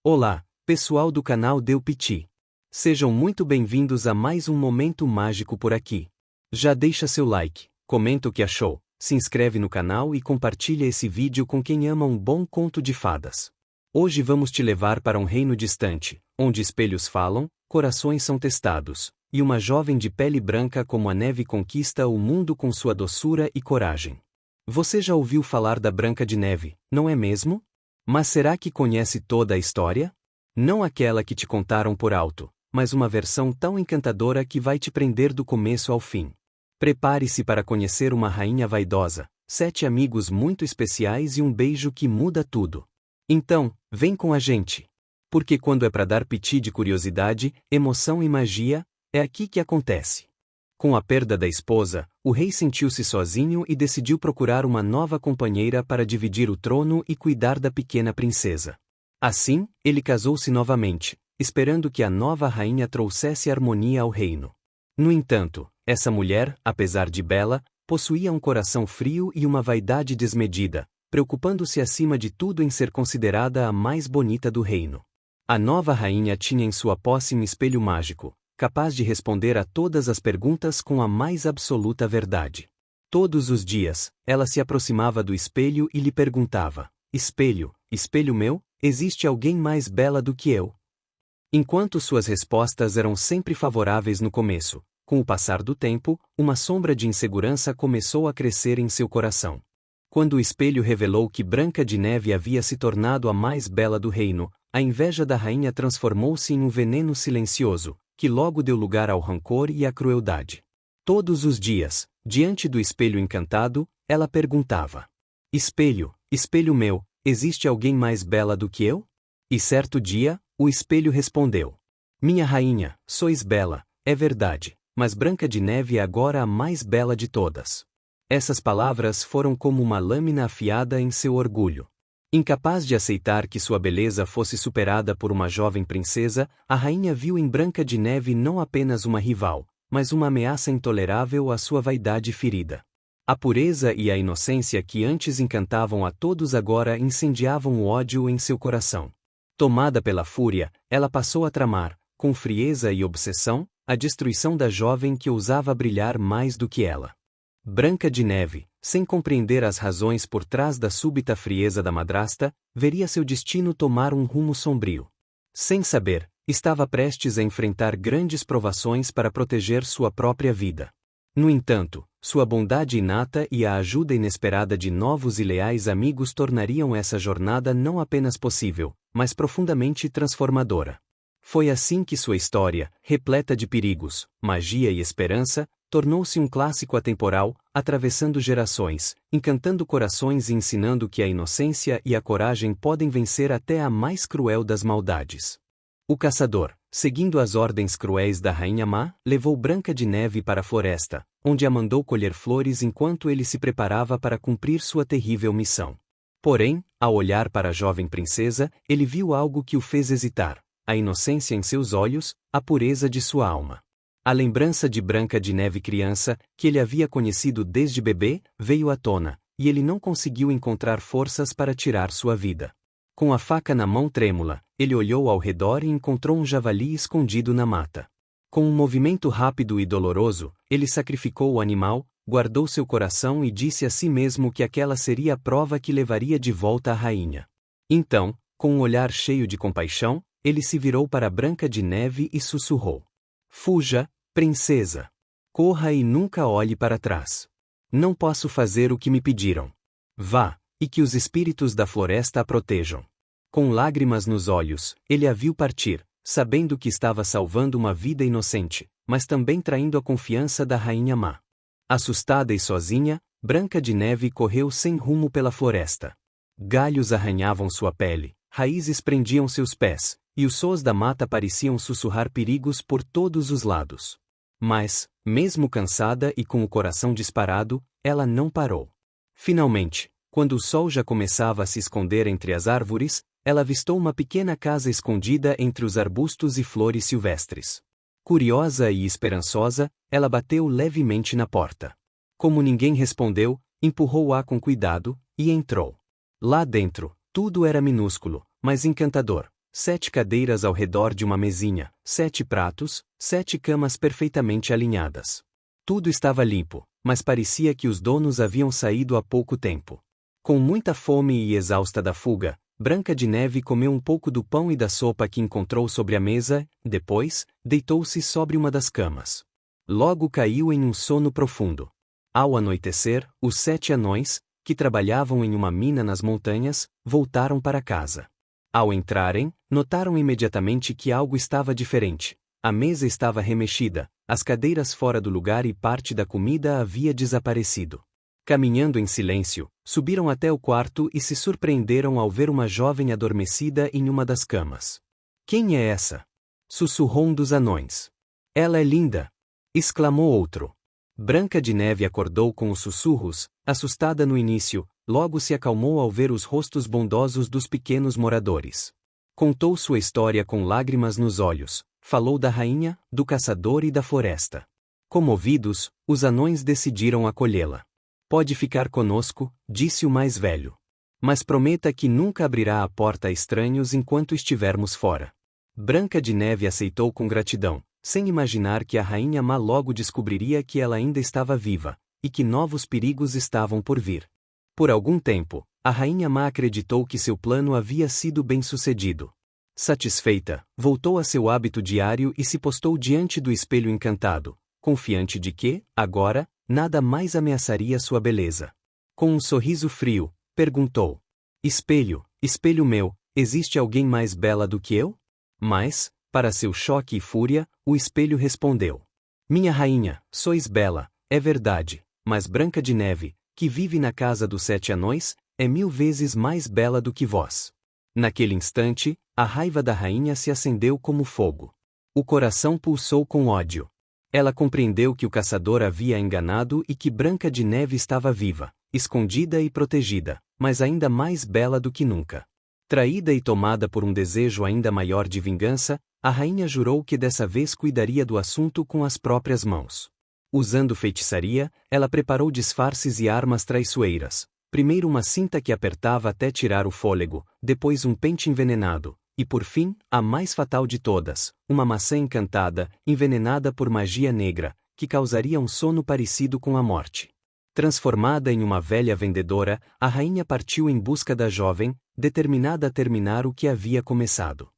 Olá, pessoal do canal Deu Piti. Sejam muito bem-vindos a mais um momento mágico por aqui. Já deixa seu like, comenta o que achou, se inscreve no canal e compartilha esse vídeo com quem ama um bom conto de fadas. Hoje vamos te levar para um reino distante, onde espelhos falam, corações são testados, e uma jovem de pele branca como a neve conquista o mundo com sua doçura e coragem. Você já ouviu falar da Branca de Neve, não é mesmo? Mas será que conhece toda a história? Não aquela que te contaram por alto, mas uma versão tão encantadora que vai te prender do começo ao fim. Prepare-se para conhecer uma rainha vaidosa, 7 amigos muito especiais e um beijo que muda tudo. Então, vem com a gente. Porque quando é para dar piti de curiosidade, emoção e magia, é aqui que acontece. Com a perda da esposa, o rei sentiu-se sozinho e decidiu procurar uma nova companheira para dividir o trono e cuidar da pequena princesa. Assim, ele casou-se novamente, esperando que a nova rainha trouxesse harmonia ao reino. No entanto, essa mulher, apesar de bela, possuía um coração frio e uma vaidade desmedida, preocupando-se acima de tudo em ser considerada a mais bonita do reino. A nova rainha tinha em sua posse um espelho mágico, capaz de responder a todas as perguntas com a mais absoluta verdade. Todos os dias, ela se aproximava do espelho e lhe perguntava: Espelho, espelho meu, existe alguém mais bela do que eu? Enquanto suas respostas eram sempre favoráveis no começo, com o passar do tempo, uma sombra de insegurança começou a crescer em seu coração. Quando o espelho revelou que Branca de Neve havia se tornado a mais bela do reino, a inveja da rainha transformou-se em um veneno silencioso, que logo deu lugar ao rancor e à crueldade. Todos os dias, diante do espelho encantado, ela perguntava: Espelho, espelho meu, existe alguém mais bela do que eu? E certo dia, o espelho respondeu: Minha rainha, sois bela, é verdade, mas Branca de Neve é agora a mais bela de todas. Essas palavras foram como uma lâmina afiada em seu orgulho. Incapaz de aceitar que sua beleza fosse superada por uma jovem princesa, a rainha viu em Branca de Neve não apenas uma rival, mas uma ameaça intolerável à sua vaidade ferida. A pureza e a inocência que antes encantavam a todos agora incendiavam o ódio em seu coração. Tomada pela fúria, ela passou a tramar, com frieza e obsessão, a destruição da jovem que ousava brilhar mais do que ela. Branca de Neve, sem compreender as razões por trás da súbita frieza da madrasta, veria seu destino tomar um rumo sombrio. Sem saber, estava prestes a enfrentar grandes provações para proteger sua própria vida. No entanto, sua bondade inata e a ajuda inesperada de novos e leais amigos tornariam essa jornada não apenas possível, mas profundamente transformadora. Foi assim que sua história, repleta de perigos, magia e esperança, tornou-se um clássico atemporal, atravessando gerações, encantando corações e ensinando que a inocência e a coragem podem vencer até a mais cruel das maldades. O caçador, seguindo as ordens cruéis da Rainha Má, levou Branca de Neve para a floresta, onde a mandou colher flores enquanto ele se preparava para cumprir sua terrível missão. Porém, ao olhar para a jovem princesa, ele viu algo que o fez hesitar: a inocência em seus olhos, a pureza de sua alma. A lembrança de Branca de Neve criança, que ele havia conhecido desde bebê, veio à tona, e ele não conseguiu encontrar forças para tirar sua vida. Com a faca na mão trêmula, ele olhou ao redor e encontrou um javali escondido na mata. Com um movimento rápido e doloroso, ele sacrificou o animal, guardou seu coração e disse a si mesmo que aquela seria a prova que levaria de volta a rainha. Então, com um olhar cheio de compaixão, ele se virou para Branca de Neve e sussurrou: Fuja, princesa. Corra e nunca olhe para trás. Não posso fazer o que me pediram. Vá, e que os espíritos da floresta a protejam. Com lágrimas nos olhos, ele a viu partir, sabendo que estava salvando uma vida inocente, mas também traindo a confiança da Rainha Má. Assustada e sozinha, Branca de Neve correu sem rumo pela floresta. Galhos arranhavam sua pele, raízes prendiam seus pés, e os sons da mata pareciam sussurrar perigos por todos os lados. Mas, mesmo cansada e com o coração disparado, ela não parou. Finalmente, quando o sol já começava a se esconder entre as árvores, ela avistou uma pequena casa escondida entre os arbustos e flores silvestres. Curiosa e esperançosa, ela bateu levemente na porta. Como ninguém respondeu, empurrou-a com cuidado, e entrou. Lá dentro, tudo era minúsculo, mas encantador. 7 cadeiras ao redor de uma mesinha, 7 pratos, 7 camas perfeitamente alinhadas. Tudo estava limpo, mas parecia que os donos haviam saído há pouco tempo. Com muita fome e exausta da fuga, Branca de Neve comeu um pouco do pão e da sopa que encontrou sobre a mesa, depois, deitou-se sobre uma das camas. Logo caiu em um sono profundo. Ao anoitecer, os 7 anões, que trabalhavam em uma mina nas montanhas, voltaram para casa. Ao entrarem, notaram imediatamente que algo estava diferente. A mesa estava remexida, as cadeiras fora do lugar e parte da comida havia desaparecido. Caminhando em silêncio, subiram até o quarto e se surpreenderam ao ver uma jovem adormecida em uma das camas. "Quem é essa?" sussurrou um dos anões. "Ela é linda!" exclamou outro. Branca de Neve acordou com os sussurros, assustada no início, logo se acalmou ao ver os rostos bondosos dos pequenos moradores. Contou sua história com lágrimas nos olhos, falou da rainha, do caçador e da floresta. Comovidos, os anões decidiram acolhê-la. "Pode ficar conosco", disse o mais velho. "Mas prometa que nunca abrirá a porta a estranhos enquanto estivermos fora." Branca de Neve aceitou com gratidão, sem imaginar que a rainha má logo descobriria que ela ainda estava viva, e que novos perigos estavam por vir. Por algum tempo, a rainha má acreditou que seu plano havia sido bem-sucedido. Satisfeita, voltou a seu hábito diário e se postou diante do espelho encantado, confiante de que, agora, nada mais ameaçaria sua beleza. Com um sorriso frio, perguntou: "Espelho, espelho meu, existe alguém mais bela do que eu?" Mas, para seu choque e fúria, o espelho respondeu: "Minha rainha, sois bela, é verdade, mas Branca de Neve, que vive na casa dos 7 anões, é 1000 vezes mais bela do que vós." Naquele instante, a raiva da rainha se acendeu como fogo. O coração pulsou com ódio. Ela compreendeu que o caçador havia enganado e que Branca de Neve estava viva, escondida e protegida, mas ainda mais bela do que nunca. Traída e tomada por um desejo ainda maior de vingança, a rainha jurou que dessa vez cuidaria do assunto com as próprias mãos. Usando feitiçaria, ela preparou disfarces e armas traiçoeiras. Primeiro uma cinta que apertava até tirar o fôlego, depois um pente envenenado, e por fim, a mais fatal de todas, uma maçã encantada, envenenada por magia negra, que causaria um sono parecido com a morte. Transformada em uma velha vendedora, a rainha partiu em busca da jovem, determinada a terminar o que havia começado.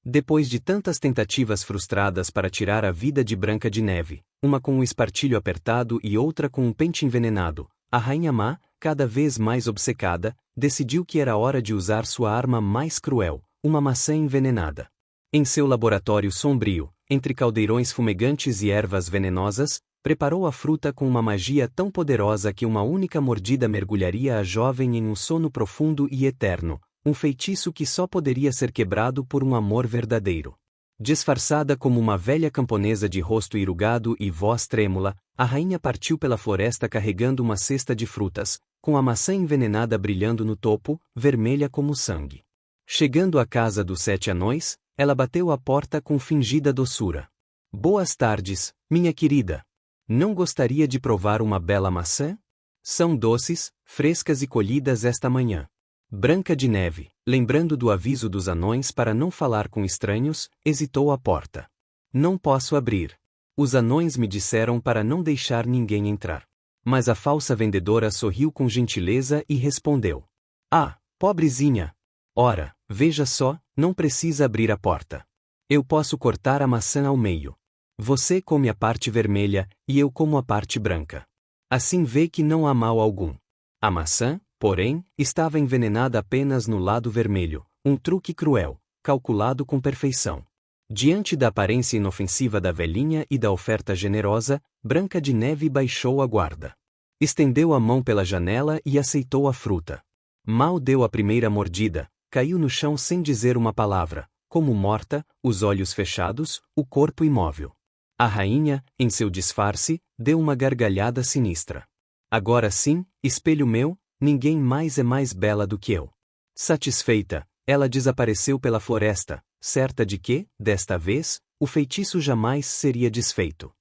Depois de tantas tentativas frustradas para tirar a vida de Branca de Neve, uma com um espartilho apertado e outra com um pente envenenado, a rainha má, cada vez mais obcecada, decidiu que era hora de usar sua arma mais cruel, uma maçã envenenada. Em seu laboratório sombrio, entre caldeirões fumegantes e ervas venenosas, preparou a fruta com uma magia tão poderosa que uma única mordida mergulharia a jovem em um sono profundo e eterno, um feitiço que só poderia ser quebrado por um amor verdadeiro. Disfarçada como uma velha camponesa de rosto enrugado e voz trêmula, a rainha partiu pela floresta carregando uma cesta de frutas, com a maçã envenenada brilhando no topo, vermelha como sangue. Chegando à casa dos 7 anões, ela bateu à porta com fingida doçura. "Boas tardes, minha querida. Não gostaria de provar uma bela maçã? São doces, frescas e colhidas esta manhã." Branca de Neve, lembrando do aviso dos anões para não falar com estranhos, hesitou à porta. "Não posso abrir. Os anões me disseram para não deixar ninguém entrar." Mas a falsa vendedora sorriu com gentileza e respondeu: "Ah, pobrezinha! Ora, veja só, não precisa abrir a porta. Eu posso cortar a maçã ao meio. Você come a parte vermelha, e eu como a parte branca. Assim vê que não há mal algum." A maçã, porém, estava envenenada apenas no lado vermelho, um truque cruel, calculado com perfeição. Diante da aparência inofensiva da velhinha e da oferta generosa, Branca de Neve baixou a guarda. Estendeu a mão pela janela e aceitou a fruta. Mal deu a primeira mordida, caiu no chão sem dizer uma palavra, como morta, os olhos fechados, o corpo imóvel. A rainha, em seu disfarce, deu uma gargalhada sinistra. "Agora sim, espelho meu, ninguém mais é mais bela do que eu." Satisfeita, ela desapareceu pela floresta, certa de que, desta vez, o feitiço jamais seria desfeito.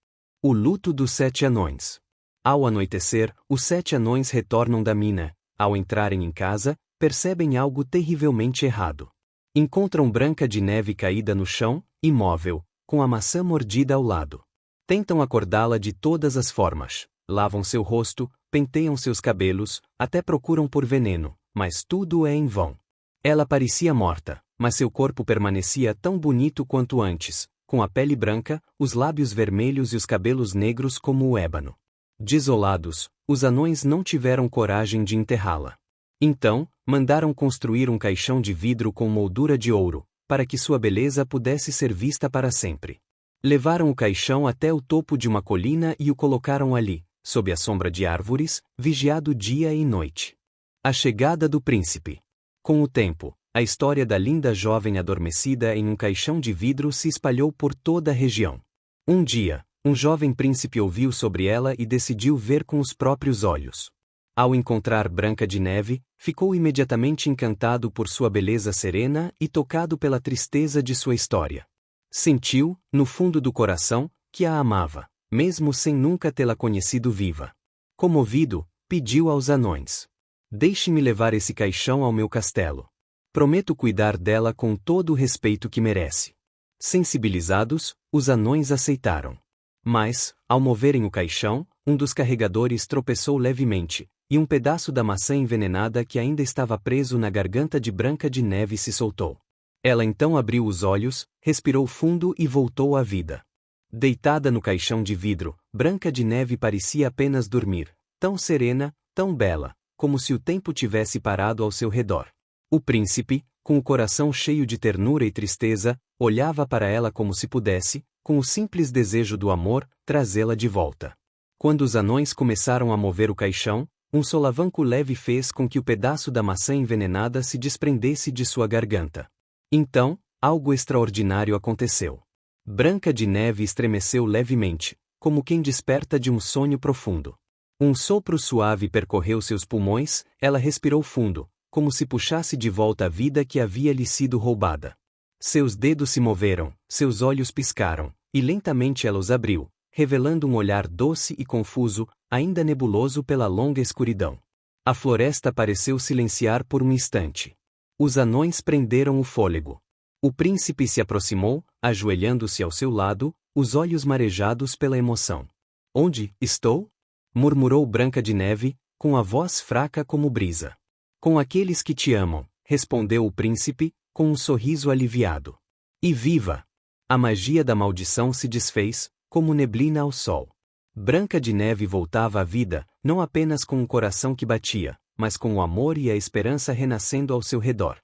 O luto dos 7 anões. Ao anoitecer, os 7 anões retornam da mina. Ao entrarem em casa, percebem algo terrivelmente errado. Encontram Branca de Neve caída no chão, imóvel, com a maçã mordida ao lado. Tentam acordá-la de todas as formas. Lavam seu rosto, penteiam seus cabelos, até procuram por veneno, mas tudo é em vão. Ela parecia morta, mas seu corpo permanecia tão bonito quanto antes, com a pele branca, os lábios vermelhos e os cabelos negros como o ébano. Desolados, os anões não tiveram coragem de enterrá-la. Então, mandaram construir um caixão de vidro com moldura de ouro, para que sua beleza pudesse ser vista para sempre. Levaram o caixão até o topo de uma colina e o colocaram ali, sob a sombra de árvores, vigiado dia e noite. A chegada do príncipe. Com o tempo, a história da linda jovem adormecida em um caixão de vidro se espalhou por toda a região. Um dia, um jovem príncipe ouviu sobre ela e decidiu ver com os próprios olhos. Ao encontrar Branca de Neve, ficou imediatamente encantado por sua beleza serena e tocado pela tristeza de sua história. Sentiu, no fundo do coração, que a amava, mesmo sem nunca tê-la conhecido viva. Comovido, pediu aos anões: "Deixe-me levar esse caixão ao meu castelo. Prometo cuidar dela com todo o respeito que merece." Sensibilizados, os anões aceitaram. Mas, ao moverem o caixão, um dos carregadores tropeçou levemente, e um pedaço da maçã envenenada que ainda estava preso na garganta de Branca de Neve se soltou. Ela então abriu os olhos, respirou fundo e voltou à vida. Deitada no caixão de vidro, Branca de Neve parecia apenas dormir, tão serena, tão bela, como se o tempo tivesse parado ao seu redor. O príncipe, com o coração cheio de ternura e tristeza, olhava para ela como se pudesse, com o simples desejo do amor, trazê-la de volta. Quando os anões começaram a mover o caixão, um solavanco leve fez com que o pedaço da maçã envenenada se desprendesse de sua garganta. Então, algo extraordinário aconteceu. Branca de Neve estremeceu levemente, como quem desperta de um sonho profundo. Um sopro suave percorreu seus pulmões, ela respirou fundo, como se puxasse de volta a vida que havia lhe sido roubada. Seus dedos se moveram, seus olhos piscaram, e lentamente ela os abriu, revelando um olhar doce e confuso, ainda nebuloso pela longa escuridão. A floresta pareceu silenciar por um instante. Os anões prenderam o fôlego. O príncipe se aproximou, ajoelhando-se ao seu lado, os olhos marejados pela emoção. "Onde estou?" murmurou Branca de Neve, com a voz fraca como brisa. "Com aqueles que te amam", respondeu o príncipe, com um sorriso aliviado. "E viva!" A magia da maldição se desfez, como neblina ao sol. Branca de Neve voltava à vida, não apenas com um coração que batia, mas com o amor e a esperança renascendo ao seu redor.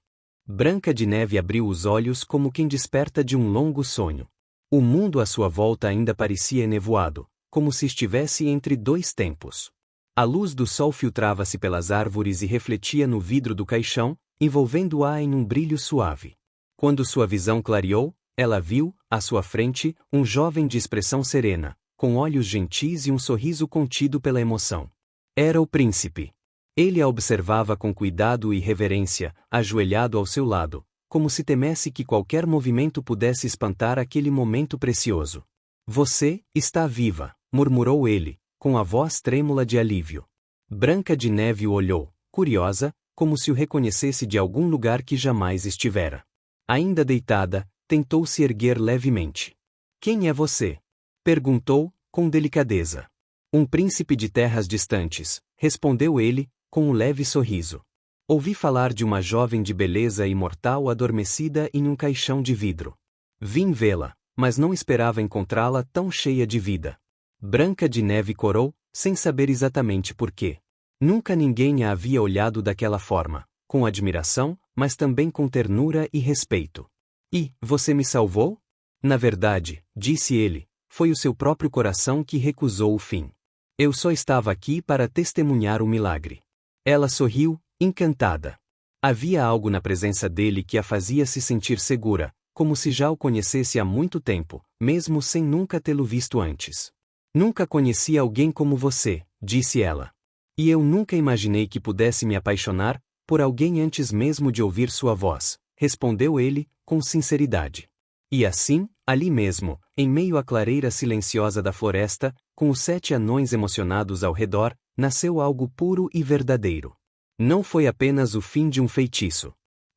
Branca de Neve abriu os olhos como quem desperta de um longo sonho. O mundo à sua volta ainda parecia enevoado, como se estivesse entre dois tempos. A luz do sol filtrava-se pelas árvores e refletia no vidro do caixão, envolvendo-a em um brilho suave. Quando sua visão clareou, ela viu, à sua frente, um jovem de expressão serena, com olhos gentis e um sorriso contido pela emoção. Era o príncipe. Ele a observava com cuidado e reverência, ajoelhado ao seu lado, como se temesse que qualquer movimento pudesse espantar aquele momento precioso. "Você está viva", murmurou ele, com a voz trêmula de alívio. Branca de Neve o olhou, curiosa, como se o reconhecesse de algum lugar que jamais estivera. Ainda deitada, tentou se erguer levemente. "Quem é você?" perguntou, com delicadeza. "Um príncipe de terras distantes", respondeu ele, com um leve sorriso. "Ouvi falar de uma jovem de beleza imortal adormecida em um caixão de vidro. Vim vê-la, mas não esperava encontrá-la tão cheia de vida." Branca de Neve corou, sem saber exatamente por quê. Nunca ninguém a havia olhado daquela forma, com admiração, mas também com ternura e respeito. "E, você me salvou?" "Na verdade", disse ele, "foi o seu próprio coração que recusou o fim. Eu só estava aqui para testemunhar o milagre." Ela sorriu, encantada. Havia algo na presença dele que a fazia se sentir segura, como se já o conhecesse há muito tempo, mesmo sem nunca tê-lo visto antes. "Nunca conheci alguém como você", disse ela. "E eu nunca imaginei que pudesse me apaixonar por alguém antes mesmo de ouvir sua voz", respondeu ele, com sinceridade. E assim, ali mesmo, em meio à clareira silenciosa da floresta, com os 7 anões emocionados ao redor, nasceu algo puro e verdadeiro. Não foi apenas o fim de um feitiço.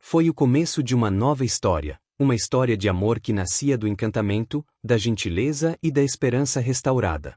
Foi o começo de uma nova história, uma história de amor que nascia do encantamento, da gentileza e da esperança restaurada.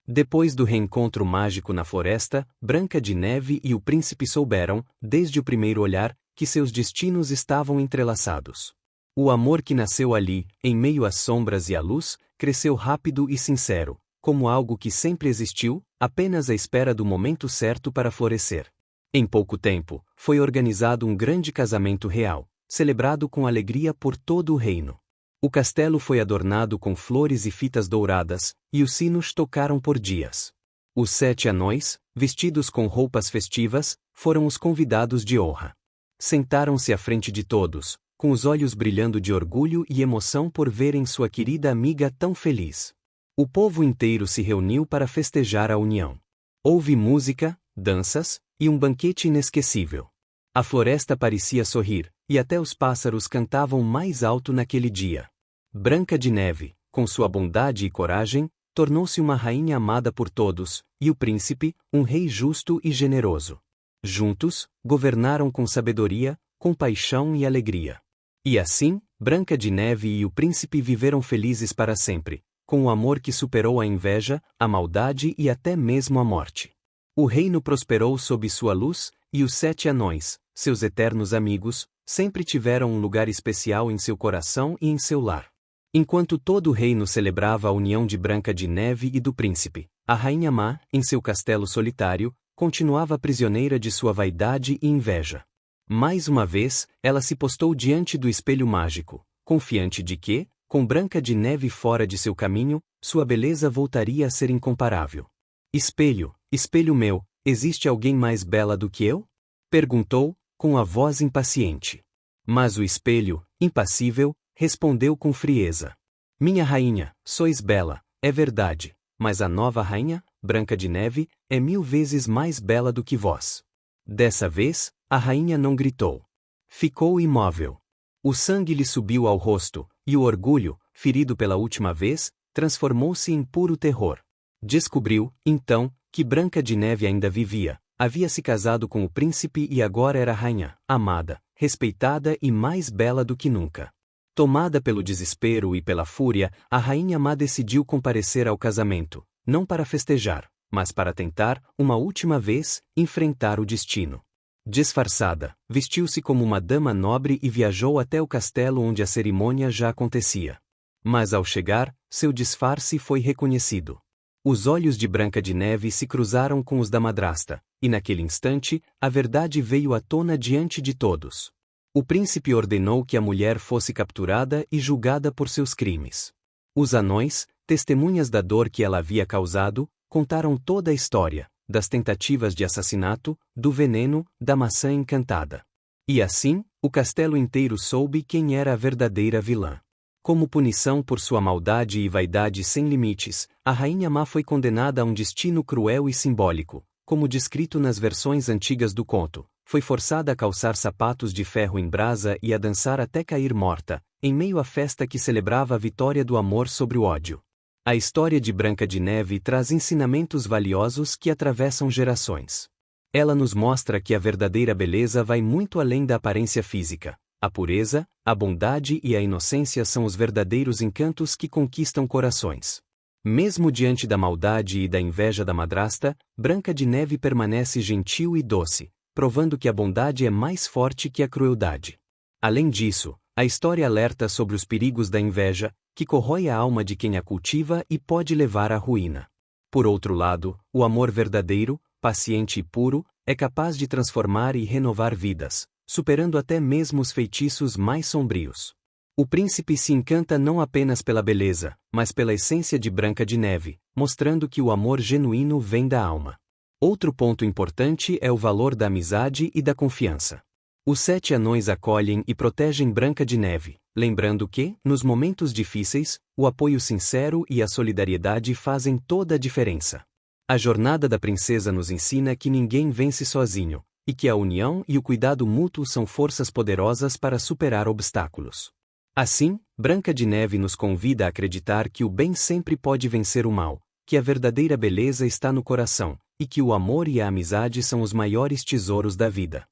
Depois do reencontro mágico na floresta, Branca de Neve e o príncipe souberam, desde o primeiro olhar, que seus destinos estavam entrelaçados. O amor que nasceu ali, em meio às sombras e à luz, cresceu rápido e sincero, como algo que sempre existiu, apenas à espera do momento certo para florescer. Em pouco tempo, foi organizado um grande casamento real, celebrado com alegria por todo o reino. O castelo foi adornado com flores e fitas douradas, e os sinos tocaram por dias. Os 7 anões, vestidos com roupas festivas, foram os convidados de honra. Sentaram-se à frente de todos, com os olhos brilhando de orgulho e emoção por verem sua querida amiga tão feliz. O povo inteiro se reuniu para festejar a união. Houve música, danças, e um banquete inesquecível. A floresta parecia sorrir, e até os pássaros cantavam mais alto naquele dia. Branca de Neve, com sua bondade e coragem, tornou-se uma rainha amada por todos, e o príncipe, um rei justo e generoso. Juntos, governaram com sabedoria, compaixão e alegria. E assim, Branca de Neve e o príncipe viveram felizes para sempre, com o amor que superou a inveja, a maldade e até mesmo a morte. O reino prosperou sob sua luz, e os 7 anões, seus eternos amigos, sempre tiveram um lugar especial em seu coração e em seu lar. Enquanto todo o reino celebrava a união de Branca de Neve e do príncipe, a rainha má, em seu castelo solitário, continuava prisioneira de sua vaidade e inveja. Mais uma vez, ela se postou diante do espelho mágico, confiante de que, com Branca de Neve fora de seu caminho, sua beleza voltaria a ser incomparável. Espelho, espelho meu, existe alguém mais bela do que eu? Perguntou, com a voz impaciente. Mas o espelho, impassível, respondeu com frieza. Minha rainha, sois bela, é verdade, mas a nova rainha, Branca de Neve, é 1000 vezes mais bela do que vós. Dessa vez, a rainha não gritou. Ficou imóvel. O sangue lhe subiu ao rosto, e o orgulho, ferido pela última vez, transformou-se em puro terror. Descobriu, então, que Branca de Neve ainda vivia, havia se casado com o príncipe e agora era rainha, amada, respeitada e mais bela do que nunca. Tomada pelo desespero e pela fúria, a rainha má decidiu comparecer ao casamento, não para festejar, mas para tentar, uma última vez, enfrentar o destino. Disfarçada, vestiu-se como uma dama nobre e viajou até o castelo onde a cerimônia já acontecia. Mas ao chegar, seu disfarce foi reconhecido. Os olhos de Branca de Neve se cruzaram com os da madrasta, e naquele instante, a verdade veio à tona diante de todos. O príncipe ordenou que a mulher fosse capturada e julgada por seus crimes. Os anões, testemunhas da dor que ela havia causado, contaram toda a história, das tentativas de assassinato, do veneno, da maçã encantada. E assim, o castelo inteiro soube quem era a verdadeira vilã. Como punição por sua maldade e vaidade sem limites, a rainha má foi condenada a um destino cruel e simbólico, como descrito nas versões antigas do conto. Foi forçada a calçar sapatos de ferro em brasa e a dançar até cair morta, em meio à festa que celebrava a vitória do amor sobre o ódio. A história de Branca de Neve traz ensinamentos valiosos que atravessam gerações. Ela nos mostra que a verdadeira beleza vai muito além da aparência física. A pureza, a bondade e a inocência são os verdadeiros encantos que conquistam corações. Mesmo diante da maldade e da inveja da madrasta, Branca de Neve permanece gentil e doce, provando que a bondade é mais forte que a crueldade. Além disso, a história alerta sobre os perigos da inveja, que corrói a alma de quem a cultiva e pode levar à ruína. Por outro lado, o amor verdadeiro, paciente e puro, é capaz de transformar e renovar vidas, superando até mesmo os feitiços mais sombrios. O príncipe se encanta não apenas pela beleza, mas pela essência de Branca de Neve, mostrando que o amor genuíno vem da alma. Outro ponto importante é o valor da amizade e da confiança. Os 7 anões acolhem e protegem Branca de Neve, lembrando que, nos momentos difíceis, o apoio sincero e a solidariedade fazem toda a diferença. A jornada da princesa nos ensina que ninguém vence sozinho, e que a união e o cuidado mútuo são forças poderosas para superar obstáculos. Assim, Branca de Neve nos convida a acreditar que o bem sempre pode vencer o mal, que a verdadeira beleza está no coração, e que o amor e a amizade são os maiores tesouros da vida.